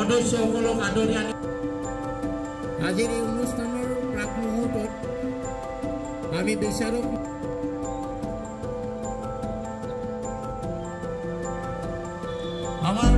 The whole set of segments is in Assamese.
সদস্যসকলক আদৰি আনি আজিৰ এই অনুষ্ঠানৰ প্ৰাক মুহূৰ্তত আমি বিচাৰক আমাৰ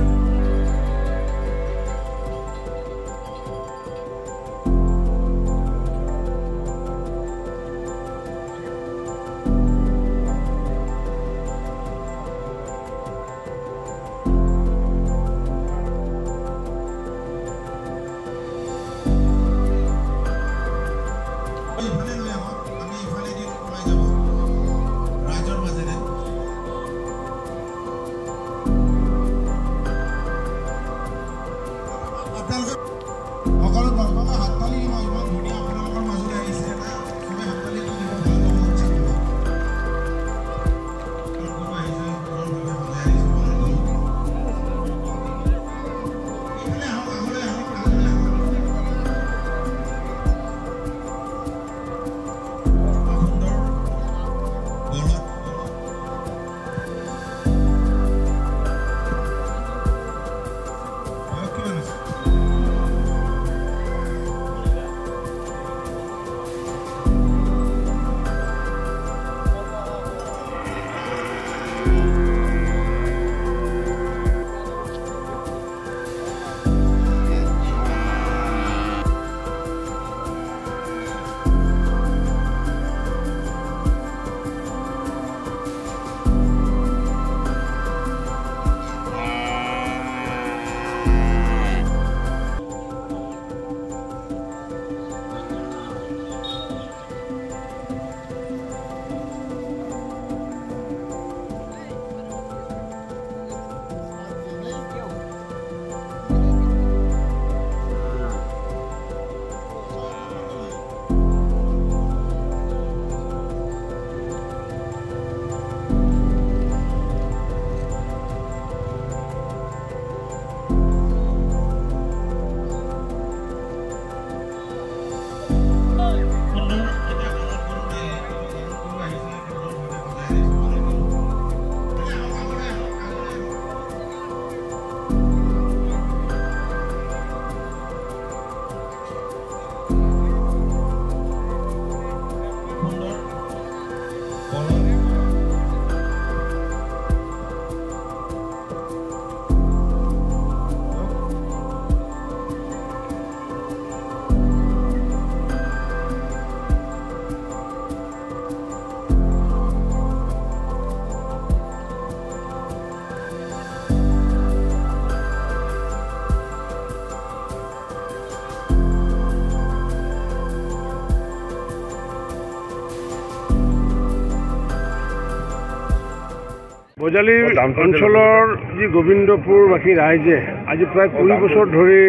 বজালী অঞ্চলৰ যি গোবিন্দপুৰবাসী ৰাইজে আজি প্ৰায় 20 বছৰ ধৰি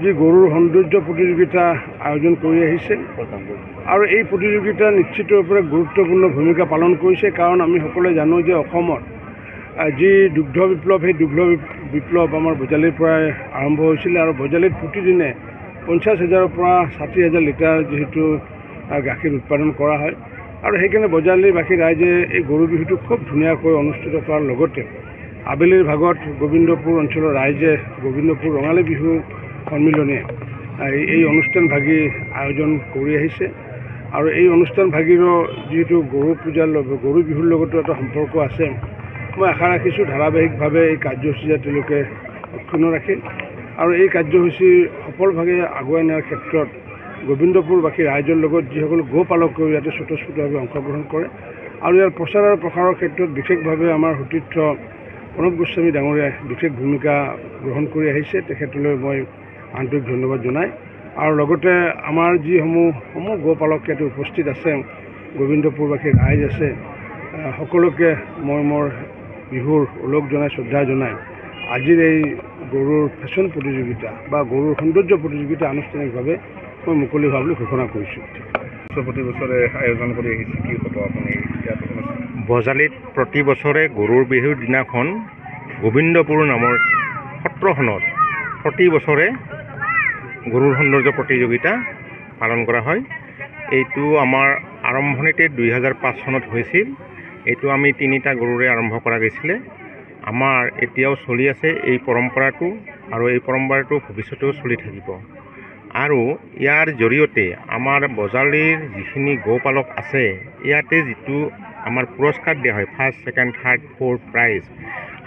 যি গৰুৰ সৌন্দৰ্য প্ৰতিযোগিতা আয়োজন কৰি আহিছে আৰু এই প্ৰতিযোগিতা নিশ্চিত ৰূপে গুৰুত্বপূৰ্ণ ভূমিকা পালন কৰিছে কাৰণ আমি সকলোৱে জানো যে অসমত যি দুগ্ধ বিপ্লৱ সেই দুগ্ধ বিপ্লৱ আমাৰ বজালীৰ পৰাই আৰম্ভ হৈছিল আৰু বজালীত প্ৰতিদিনে 50,000-ৰ পৰা 60,000 লিটাৰ যিহেতু গাখীৰ উৎপাদন কৰা হয় আৰু সেইকাৰণে বজালীবাসী ৰাইজে এই গৰু বিহুটো খুব ধুনীয়াকৈ অনুষ্ঠিত কৰাৰ লগতে আবেলিৰ ভাগত গোবিন্দপুৰ অঞ্চলৰ ৰাইজে গোবিন্দপুৰ ৰঙালী বিহু সন্মিলনে এই অনুষ্ঠানভাগী আয়োজন কৰি আহিছে আৰু এই অনুষ্ঠানভাগীৰো যিহেতু গৰু বিহুৰ লগতো এটা সম্পৰ্ক আছে মই আশা ৰাখিছোঁ ধাৰাবাহিকভাৱে এই কাৰ্যসূচী তেওঁলোকে অক্ষুণ্ণ ৰাখে আৰু এই কাৰ্যসূচী সফলভাৱে আগুৱাই নিয়াৰ ক্ষেত্ৰত গোবিন্দপুৰবাসী ৰাইজৰ লগত যিসকল গোপালকেও ইয়াতে স্বতঃস্ফূৰ্তভাৱে অংশগ্ৰহণ কৰে আৰু ইয়াৰ প্ৰচাৰ আৰু প্ৰসাৰৰ ক্ষেত্ৰত বিশেষভাৱে আমাৰ সতীৰ্থ প্ৰণৱ গোস্বামী ডাঙৰীয়াই বিশেষ ভূমিকা গ্ৰহণ কৰি আহিছে তেখেতলৈ মই আন্তৰিক ধন্যবাদ জনাই আৰু লগতে আমাৰ যিসমূহ গোপালক ইয়াতে উপস্থিত আছে গোবিন্দপুৰবাসী ৰাইজ আছে সকলোকে মই মোৰ বিহুৰ ওলগ জনাই শ্ৰদ্ধা জনাই আজিৰ এই গৰুৰ ফেশ্বন প্ৰতিযোগিতা বা গৰুৰ সৌন্দৰ্য প্ৰতিযোগিতা আনুষ্ঠানিকভাৱে মই মুকলিভাৱে ঘোষণা কৰিছোঁ। প্ৰতি বছৰে আয়োজন কৰি আহিছে কি ক'ব আপুনি ইয়াত বজালীত প্ৰতি বছৰে গৰুৰ বিহুৰ দিনাখন গোবিন্দপুৰ নামৰ সত্ৰখনত প্ৰতি বছৰে গৰুৰ সৌন্দৰ্য প্ৰতিযোগিতা পালন কৰা হয়। এইটো আমাৰ আৰম্ভণিতে 2005 চনত হৈছিল। এইটো আমি 3টা গৰুৰে আৰম্ভ কৰা গৈছিলে। আমাৰ এতিয়াও চলি আছে এই পৰম্পৰাটো আৰু এই পৰম্পৰাটো ভৱিষ্যতেও চলি থাকিব। আৰু ইয়াৰ জৰিয়তে আমাৰ বজালীৰ যিখিনি গৌপালক আছে ইয়াতে যিটো আমাৰ পুৰস্কাৰ দিয়া হয় first, second, third, fourth prize,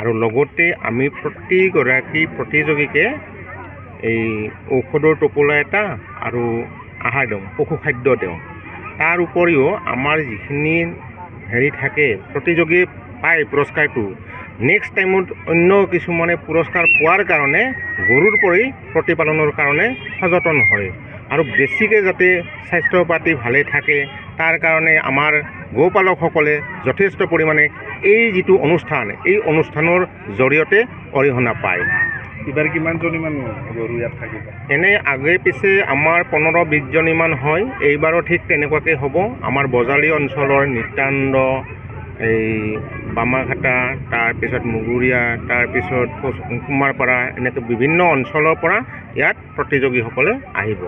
আৰু লগতে আমি প্ৰতিগৰাকী প্ৰতিযোগীকে এই ঔষধৰ টোপোলা এটা আৰু আহাৰ দিওঁ, পশু খাদ্য দিওঁ। তাৰ উপৰিও আমাৰ যিখিনি থাকে প্ৰতিযোগী পায় পুৰস্কাৰটো, নেক্সট টাইমত অন্য কিছুমানে পুৰস্কাৰ পোৱাৰ কাৰণে গৰুৰ প্ৰতিপালনৰ কাৰণে সচেতন হয় আৰু বেছিকৈ যাতে স্বাস্থ্য পাতি ভালে থাকে তাৰ কাৰণে আমাৰ গৌপালকসকলে যথেষ্ট পৰিমাণে এই যিটো অনুষ্ঠান এই অনুষ্ঠানৰ জৰিয়তে অৰিহণা পায়। এইবাৰ কিমানজনীমান গৰু ইয়াত থাকিব? এনে আগে পিছে আমাৰ 15-20 জনীমান হয়। এইবাৰো ঠিক তেনেকুৱাকৈ হ'ব। আমাৰ বজালী অঞ্চলৰ নিত্যানন্দ, এই বামাঘাটা, তাৰপিছত মুগুৰীয়া, তাৰপিছত কুমাৰপাৰা, এনেকৈ বিভিন্ন অঞ্চলৰ পৰা ইয়াত প্ৰতিযোগীসকলে আহিব।